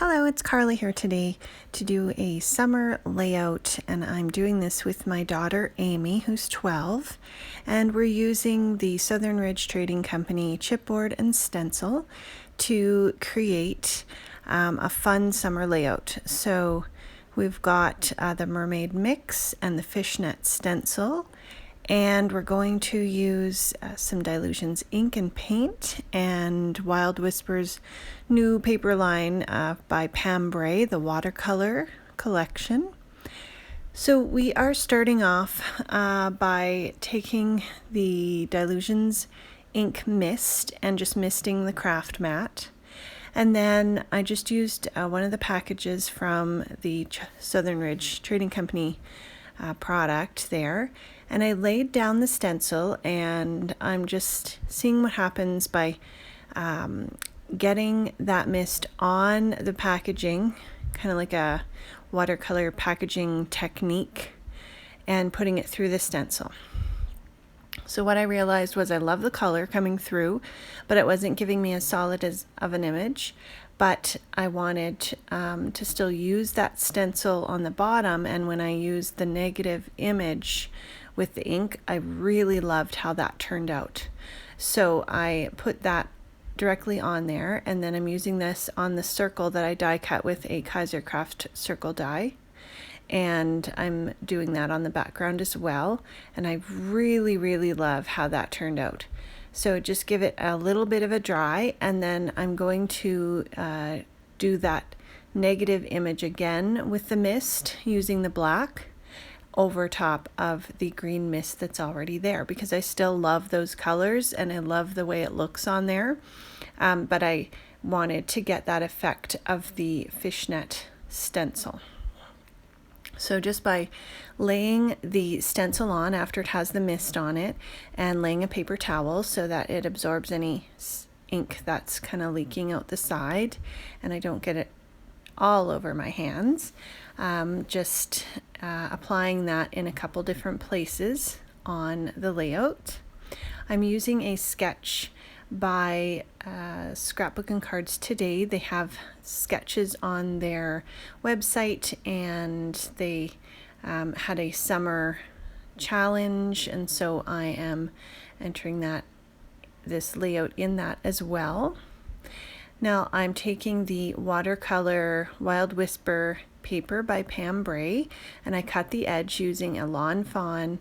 Hello, it's Carly here today to do a summer layout, and I'm doing this with my daughter Amy, who's 12, and we're using the Southern Ridge Trading Company Chipboard and Stencil to create a fun summer layout. So we've got the Mermaid mix and the fishnet stencil, and we're going to use some Dylusions ink and paint and Wild Whispers new paper line by Pam Bray, the watercolor collection. So we are starting off by taking the Dylusions ink mist and just misting the craft mat. And then I just used one of the packages from the Southern Ridge Trading Company product there, and I laid down the stencil, and I'm just seeing what happens by getting that mist on the packaging, kind of like a watercolor packaging technique, and putting it through the stencil. So what I realized was I love the color coming through, but it wasn't giving me as solid as of an image. But I wanted to still use that stencil on the bottom, and when I used the negative image with the ink, I really loved how that turned out. So I put that directly on there, and then I'm using this on the circle that I die cut with a Kaisercraft circle die, and I'm doing that on the background as well, and I really love how that turned out. So just give it a little bit of a dry, and then I'm going to do that negative image again with the mist using the black over top of the green mist that's already there, because I still love those colors and I love the way it looks on there, but I wanted to get that effect of the fishnet stencil. So just by laying the stencil on after it has the mist on it, and laying a paper towel so that it absorbs any ink that's kind of leaking out the side and I don't get it all over my hands, just applying that in a couple different places on the layout. I'm using a sketch by Scrapbook and Cards Today. They have sketches on their website, and they had a summer challenge, and so I am entering this layout in that as well. Now I'm taking the watercolor Wild Whisper paper by Pam Bray, and I cut the edge using a Lawn Fawn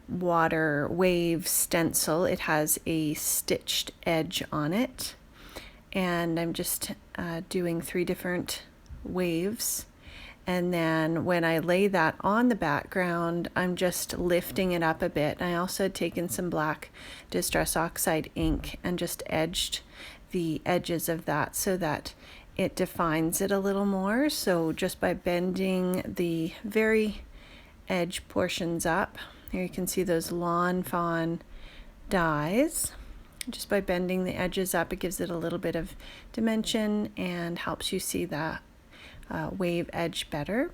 water wave stencil. It has a stitched edge on it, and I'm just doing 3 different waves, and then when I lay that on the background, I'm just lifting it up a bit. I also had taken some black Distress Oxide ink and just edged the edges of that so that it defines it a little more. So just by bending the very edge portions up, here you can see those Lawn Fawn dies. Just by bending the edges up, it gives it a little bit of dimension and helps you see that wave edge better.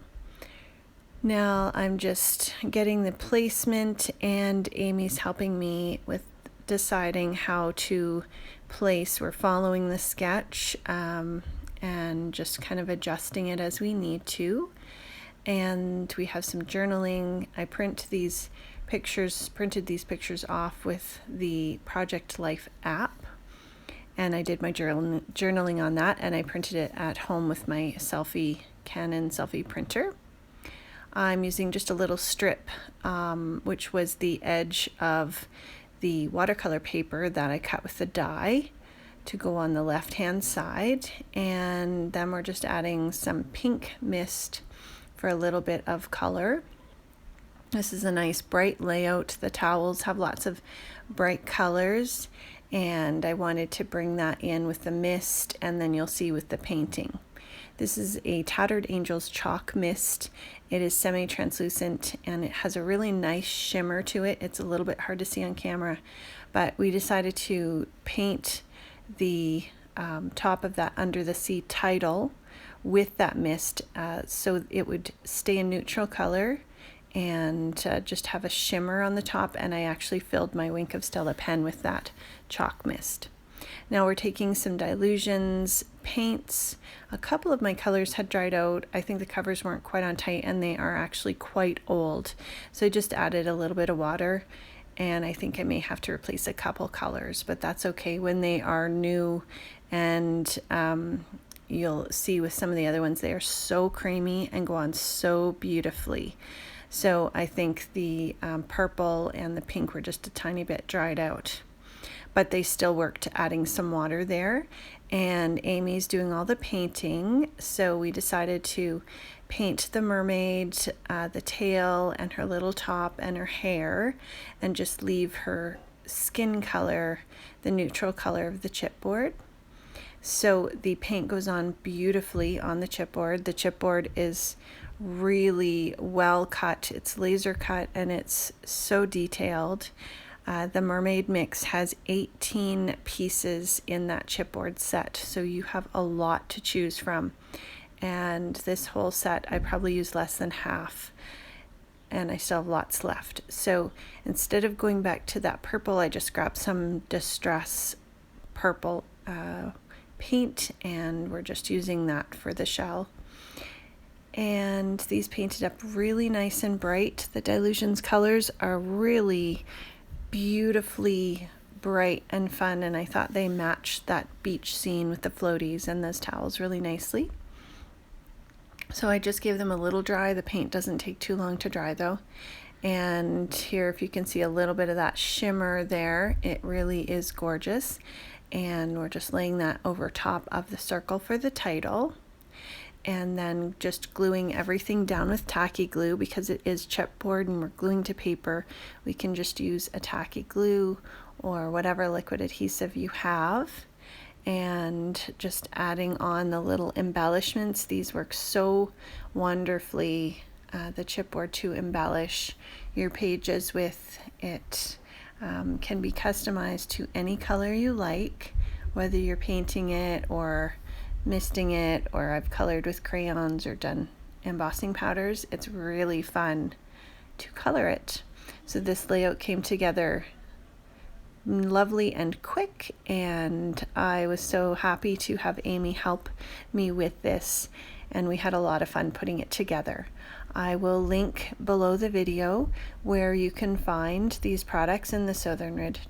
Now I'm just getting the placement, and Amy's helping me with deciding how to place. We're following the sketch and just kind of adjusting it as we need to. And we have some journaling. I printed these pictures off with the Project Life app, and I did my journaling on that, and I printed it at home with my Canon selfie printer. I'm using just a little strip, which was the edge of the watercolor paper that I cut with the die, to go on the left hand side, and then we're just adding some pink mist for a little bit of color. This is a nice bright layout. The towels have lots of bright colors, and I wanted to bring that in with the mist, and then you'll see with the painting. This is a Tattered Angels chalk mist. It is semi-translucent, and it has a really nice shimmer to it. It's a little bit hard to see on camera, but we decided to paint the top of that Under the Sea title with that mist so it would stay a neutral color and just have a shimmer on the top, and I actually filled my Wink of Stella pen with that chalk mist. Now we're taking some dilutions, paints. A couple of my colors had dried out. I think the covers weren't quite on tight and they are actually quite old. So I just added a little bit of water, and I think I may have to replace a couple colors, but that's okay when they are new. And you'll see with some of the other ones, they are so creamy and go on so beautifully. So I think the purple and the pink were just a tiny bit dried out, but they still worked adding some water there. And Amy's doing all the painting, so we decided to paint the mermaid, the tail and her little top and her hair, and just leave her skin color the neutral color of the chipboard. So the paint goes on beautifully on the chipboard. The chipboard is really well cut. It's laser cut and it's so detailed. The Mermaid mix has 18 pieces in that chipboard set, so you have a lot to choose from. And this whole set, I probably used less than half, and I still have lots left. So instead of going back to that purple, I just grabbed some Distress purple paint, and we're just using that for the shell. And these painted up really nice and bright. The Dilutions colors are really beautifully bright and fun, and I thought they matched that beach scene with the floaties and those towels really nicely. So I just gave them a little dry. The paint doesn't take too long to dry though. And here, if you can see a little bit of that shimmer there, it really is gorgeous. And we're just laying that over top of the circle for the title. And then just gluing everything down with tacky glue, because it is chipboard and we're gluing to paper. We can just use a tacky glue or whatever liquid adhesive you have, and just adding on the little embellishments. These work so wonderfully, the chipboard, to embellish your pages with. It can be customized to any color you like, whether you're painting it or misting it, or I've colored with crayons or done embossing powders. It's really fun to color it. So this layout came together lovely and quick, and I was so happy to have Amy help me with this, and we had a lot of fun putting it together. I will link below the video where you can find these products in the Southern Ridge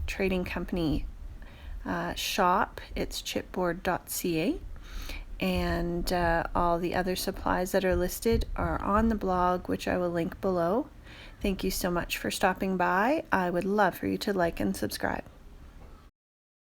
Trading Company shop. It's chipboard.ca, and all the other supplies that are listed are on the blog, which I will link below. Thank you so much for stopping by. I would love for you to like and subscribe.